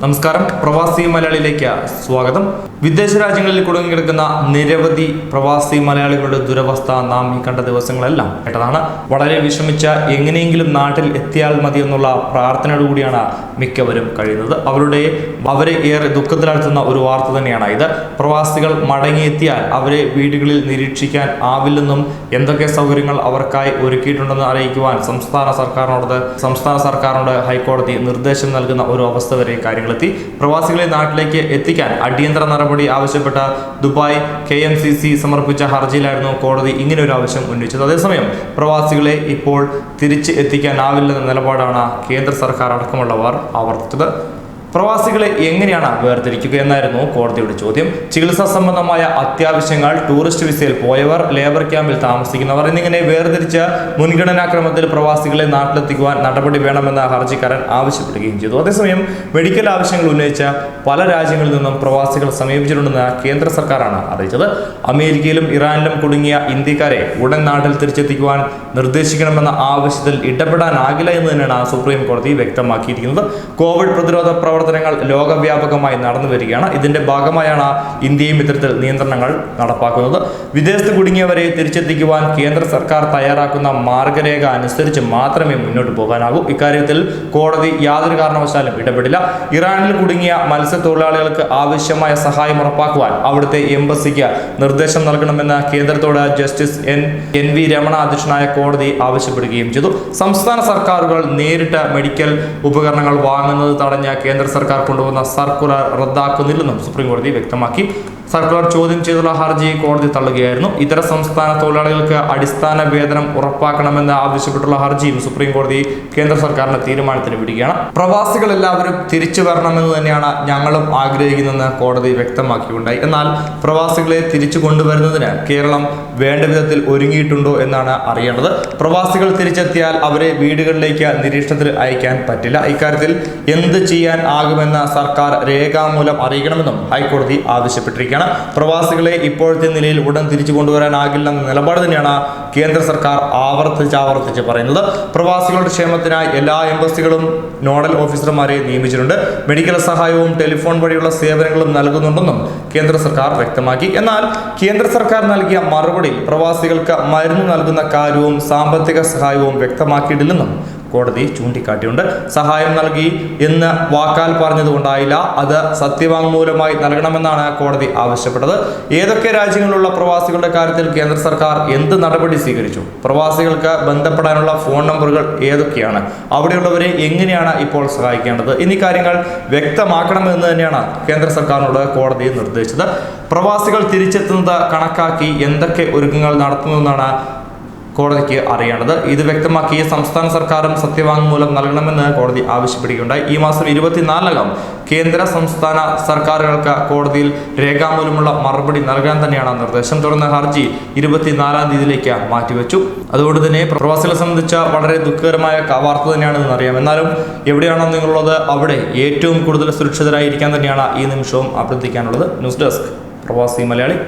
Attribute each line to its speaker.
Speaker 1: നമസ്കാരം, പ്രവാസി മലയാളിയിലേക്ക് സ്വാഗതം. വിദേശ രാജ്യങ്ങളിൽ കുടുങ്ങിക്കിടക്കുന്ന നിരവധി പ്രവാസി മലയാളികളുടെ ദുരവസ്ഥ നാം ഈ കണ്ട ദിവസങ്ങളെല്ലാം കേട്ടതാണ്. വളരെ വിഷമിച്ച എങ്ങനെയെങ്കിലും നാട്ടിൽ എത്തിയാൽ മതി എന്നുള്ള പ്രാർത്ഥനയോടുകൂടിയാണ് മിക്കവരും കഴിയുന്നത്. അവരെ ഏറെ ദുഃഖത്തിലാഴ്ത്തുന്ന ഒരു വാർത്ത തന്നെയാണ് ഇത്. പ്രവാസികൾ മടങ്ങിയെത്തിയാൽ അവരെ വീടുകളിൽ നിരീക്ഷിക്കാൻ ആവില്ലെന്നും എന്തൊക്കെ സൗകര്യങ്ങൾ അവർക്കായി ഒരുക്കിയിട്ടുണ്ടെന്ന് അറിയിക്കുവാൻ സംസ്ഥാന സർക്കാരിനോട് ഹൈക്കോടതി നിർദ്ദേശം നൽകുന്ന ഒരു അവസ്ഥ വരെ കാര്യങ്ങളെത്തി. പ്രവാസികളെ നാട്ടിലേക്ക് എത്തിക്കാൻ അടിയന്തര നടപടി ആവശ്യപ്പെട്ട ദുബായ് KMCC സമർപ്പിച്ച ഹർജിയിലായിരുന്നു കോടതി ഇങ്ങനെ ഒരു ആവശ്യം ഉന്നയിച്ചത്. അതേസമയം പ്രവാസികളെ ഇപ്പോൾ തിരിച്ച് എത്തിക്കാനാവില്ലെന്ന നിലപാടാണ് കേന്ദ്ര സർക്കാർ അടക്കമുള്ളവർ ആവർത്തിച്ചത്. പ്രവാസികളെ എങ്ങനെയാണ് വേർതിരിക്കുക എന്നായിരുന്നു കോടതിയുടെ ചോദ്യം. ചികിത്സാ സംബന്ധമായ അത്യാവശ്യങ്ങൾ, ടൂറിസ്റ്റ് വിസയിൽ പോയവർ, ലേബർ ക്യാമ്പിൽ താമസിക്കുന്നവർ എന്നിങ്ങനെ വേർതിരിച്ച മുൻഗണനാക്രമത്തിൽ പ്രവാസികളെ നാട്ടിലെത്തിക്കുവാൻ നടപടി വേണമെന്ന് ഹർജിക്കാരൻ ആവശ്യപ്പെടുകയും ചെയ്തു. അതേസമയം മെഡിക്കൽ ആവശ്യങ്ങൾ ഉന്നയിച്ച പല രാജ്യങ്ങളിൽ നിന്നും പ്രവാസികൾ സമീപിച്ചിട്ടുണ്ടെന്ന് കേന്ദ്ര സർക്കാരാണ് അറിയിച്ചത്. അമേരിക്കയിലും ഇറാനിലും കുടുങ്ങിയ ഇന്ത്യക്കാരെ ഉടൻ നാട്ടിൽ തിരിച്ചെത്തിക്കുവാൻ നിർദ്ദേശിക്കണമെന്ന ആവശ്യത്തിൽ ഇടപെടാനാകില്ല എന്ന് തന്നെയാണ് സുപ്രീം കോടതി വ്യക്തമാക്കിയിരിക്കുന്നത്. കോവിഡ് പ്രതിരോധ പ്രവർത്തനങ്ങൾ ലോകവ്യാപകമായി നടന്നു വരികയാണ്. ഇതിന്റെ ഭാഗമായാണ് ഇന്ത്യയും ഇത്തരത്തിൽ നിയന്ത്രണങ്ങൾ നടപ്പാക്കുന്നത്. വിദേശത്ത് കുടുങ്ങിയവരെ തിരിച്ചെത്തിക്കുവാൻ കേന്ദ്ര സർക്കാർ തയ്യാറാക്കുന്ന മാർഗരേഖ അനുസരിച്ച് മാത്രമേ മുന്നോട്ട് പോകാനാകൂ. ഇക്കാര്യത്തിൽ കോടതി യാതൊരു കാരണവശാലും ഇടപെടില്ല. ഇറാനിൽ കുടുങ്ങിയ മത്സ്യത്തൊഴിലാളികൾക്ക് ആവശ്യമായ സഹായം ഉറപ്പാക്കുവാൻ അവിടുത്തെ എംബസിക്ക് നിർദ്ദേശം നൽകണമെന്ന് കേന്ദ്രത്തോട് ജസ്റ്റിസ് NV രമണ അധ്യക്ഷനായ കോടതി ആവശ്യപ്പെടുകയും ചെയ്തു. സംസ്ഥാന സർക്കാരുകൾ നേരിട്ട് മെഡിക്കൽ ഉപകരണങ്ങൾ വാങ്ങുന്നത് തടഞ്ഞ കേന്ദ്ര സർക്കാർ കൊണ്ടുവന്ന സർക്കുലർ റദ്ദാക്കുന്നില്ലെന്നും സുപ്രീം കോടതി വ്യക്തമാക്കി. സർക്കുലർ ചോദ്യം ചെയ്തുള്ള ഹർജി കോടതി തള്ളുകയായിരുന്നു. ഇതര സംസ്ഥാന തൊഴിലാളികൾക്ക് അടിസ്ഥാന വേതനം ഉറപ്പാക്കണമെന്ന് ആവശ്യപ്പെട്ടുള്ള ഹർജിയും സുപ്രീം കോടതി കേന്ദ്ര സർക്കാരിന്റെ തീരുമാനത്തിന് വിടുകയാണ്. പ്രവാസികൾ എല്ലാവരും തിരിച്ചു വരണമെന്ന് തന്നെയാണ് ഞങ്ങളും ആഗ്രഹിക്കുന്നതെന്ന് കോടതി വ്യക്തമാക്കിയുണ്ടായി. എന്നാൽ പ്രവാസികളെ തിരിച്ചു കൊണ്ടുവരുന്നതിന് കേരളം വേണ്ട വിധത്തിൽ ഒരുങ്ങിയിട്ടുണ്ടോ എന്നാണ് അറിയേണ്ടത്. പ്രവാസികൾ തിരിച്ചെത്തിയാൽ അവരെ വീടുകളിലേക്ക് നിരീക്ഷണത്തിൽ അയക്കാൻ പറ്റില്ല. ഇക്കാര്യത്തിൽ എന്ത് ചെയ്യാൻ ആകുമെന്ന് സർക്കാർ രേഖാമൂലം അറിയിക്കണമെന്നും ഹൈക്കോടതി ആവശ്യപ്പെട്ടിരിക്കുകയാണ്. പ്രവാസികളെ ഇപ്പോഴത്തെ നിലയിൽ ഉടൻ തിരിച്ചു കൊണ്ടുവരാനാകില്ലെന്ന നിലപാട് തന്നെയാണ് കേന്ദ്ര സർക്കാർ ആവർത്തിച്ച് പറയുന്നത്. പ്രവാസികളുടെ ക്ഷേമത്തിനായി എല്ലാ എംബസികളും നോഡൽ ഓഫീസർമാരെ നിയമിച്ചിട്ടുണ്ട്. മെഡിക്കൽ സഹായവും ടെലിഫോൺ വഴിയുള്ള സേവനങ്ങളും നൽകുന്നുണ്ടെന്നും കേന്ദ്ര സർക്കാർ വ്യക്തമാക്കി. എന്നാൽ കേന്ദ്ര സർക്കാർ നൽകിയ മറുപടി പ്രവാസികൾക്ക് മരുന്ന് നൽകുന്ന കാര്യവും സാമ്പത്തിക സഹായവും വ്യക്തമാക്കിയിട്ടില്ലെന്നും കോടതി ചൂണ്ടിക്കാട്ടിയുണ്ട്. സഹായം നൽകി എന്ന് വാക്കാൽ പറഞ്ഞതുകൊണ്ടായില്ല, അത് സത്യവാങ്മൂലമായി നൽകണമെന്നാണ് കോടതി ആവശ്യപ്പെട്ടത്. ഏതൊക്കെ രാജ്യങ്ങളിലുള്ള പ്രവാസികളുടെ കാര്യത്തിൽ കേന്ദ്ര സർക്കാർ എന്ത് നടപടി സ്വീകരിച്ചു? പ്രവാസികൾക്ക് ബന്ധപ്പെടാനുള്ള ഫോൺ നമ്പറുകൾ ഏതൊക്കെയാണ്? അവിടെയുള്ളവരെ എങ്ങനെയാണ് ഇപ്പോൾ സഹായിക്കേണ്ടത്? എന്നീ കാര്യങ്ങൾ വ്യക്തമാക്കണമെന്ന് തന്നെയാണ് കേന്ദ്ര സർക്കാരിനോട് കോടതി നിർദ്ദേശിച്ചത്. പ്രവാസികൾ തിരിച്ചെത്തുന്നത് കണക്കാക്കി എന്തൊക്കെ ഒരുക്കങ്ങൾ നടത്തുന്നതെന്നാണ് കോടതിക്ക് അറിയേണ്ടത്. ഇത് വ്യക്തമാക്കി സംസ്ഥാന സർക്കാരും സത്യവാങ്മൂലം നൽകണമെന്ന് കോടതി ആവശ്യപ്പെടുകയുണ്ടായി. ഈ മാസം 24-നകം കേന്ദ്ര സംസ്ഥാന സർക്കാരുകൾക്ക് കോടതിയിൽ രേഖാമൂലമുള്ള മറുപടി നൽകാൻ തന്നെയാണ് നിർദ്ദേശം. തുടർന്ന് ഹർജി 24-ാം തീയതിയിലേക്ക് മാറ്റിവെച്ചു. അതുകൊണ്ട് തന്നെ പ്രവാസികളെ സംബന്ധിച്ച വളരെ ദുഃഖകരമായ വാർത്ത തന്നെയാണെന്ന് അറിയാം. എന്നാലും എവിടെയാണോ നിങ്ങളുള്ളത് അവിടെ ഏറ്റവും കൂടുതൽ സുരക്ഷിതരായിരിക്കാൻ തന്നെയാണ് ഈ നിമിഷവും അഭ്യർത്ഥിക്കാനുള്ളത്. ന്യൂസ് ഡെസ്ക്, പ്രവാസി മലയാളി.